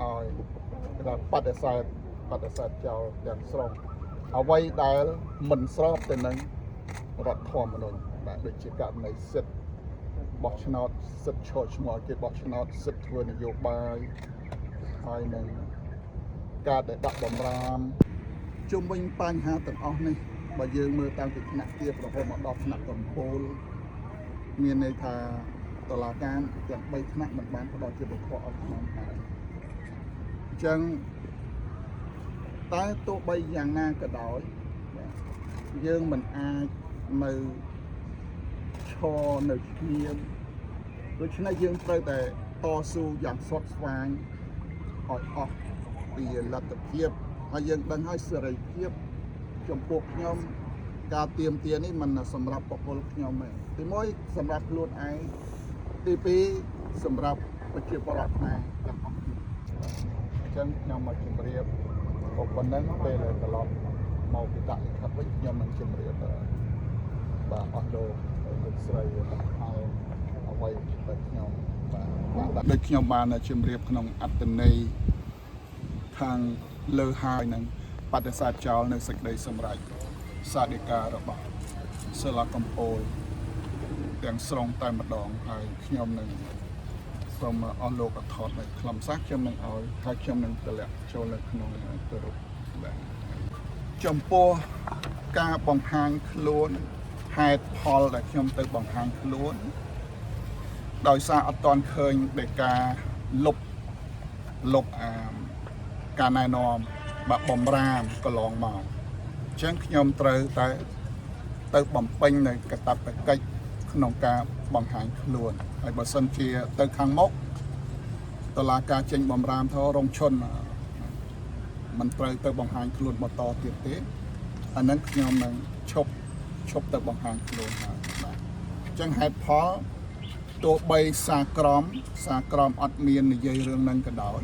ឲ្យគេបដិសេធចោលទាំងស្រុងអ្វីដែលមិនស្របទៅនឹងរដ្ឋធម្មនុញ្ញបាទដូចជាករណីសិទ្ធិបោះឆ្នោតសិទ្ធិឈរឈ្មោះគេបោះឆ្នោតសិទ្ធិធ្វើនយោបាយហើយនឹងការដែលដាក់បំរាមជុំវិញបញ្ហាទាំងអស់នេះបើយើងមើលតាំងពីថ្នាក់ទាបរហូតមកដល់ថ្នាក់កំពូលមានន័យថាតុលាការទាំង3ថ្នាក់មិនបានផ្ដល់ជាបុគ្គលអត់ក្នុងហើយអញ្ចឹងតែទោះបីយ៉ាងណាក៏ដោយយើងមិនអាចនៅឈរនៅឈ្នាមដូច្នេះយើងត្រូវតែតស៊ូយ៉ាងស្វិតស្វាញឲ្យអស់ពីលទ្ធភាពហើយយើងដឹងហើយសេរីភាពចំពោះខ្ញុំការទៀមទានេះមិនសម្រាប់បុគ្គលខ្ញុំទេទី1សម្រាប់ខ្លួនឯងទី2សម្រាប់ប្រជាពលរដ្ឋខ្មែរទាំងអស់គ្នាអញ្ចឹងខ្ញុំមកជម្រាបប៉ុណ្ណឹងពេលដែលត្រឡប់មកពីដាក់លិខិតវិញខ្ញុំនឹងជម្រាបបាទអស់លោកស្រីហើយអ្វីដែលខ្ញុំបាទដូចខ្ញុំបានជម្រាបក្នុងអត្ថន័យខាងលើហើយនឹងបដិសេធចោលនៅសេចក្តីសម្រេចសាធិការរបស់សាលាកំពូលទាំងស្រុងតែម្ដងហើយខ្ញុំនឹងសូមអស់លោកអថតដោយខ្លឹមសារខ្ញុំនឹងឲ្យហើយខ្ញុំនឹងតម្លាក់ចូលនៅក្នុងទូរទស្សន៍បាទចំពោះការបង្ហាញខ្លួនហេតុផលដែលខ្ញុំទៅបង្ហាញខ្លួនដោយសារអត់ទាន់ឃើញដោយការលុបការណែនាំបាទបំរាមកន្លងមកអញ្ចឹងខ្ញុំត្រូវតែទៅបំពេញនៅកាតព្វកិច្ចក្នុងការបង្ហាញខ្លួនហើយបើសិនជាទៅខាងមុខតុលាការចេញបំរាមថារងឈុនមិនត្រូវទៅបង្ហាញខ្លួនបន្តទៀតទេអានឹងខ្ញុំនឹងឈប់ទៅបង្ហាញខ្លួនហើយបាទអញ្ចឹងហេតុផលទោះបីសាក្រមអត់មាននិយាយរឿងហ្នឹងក៏ដោយ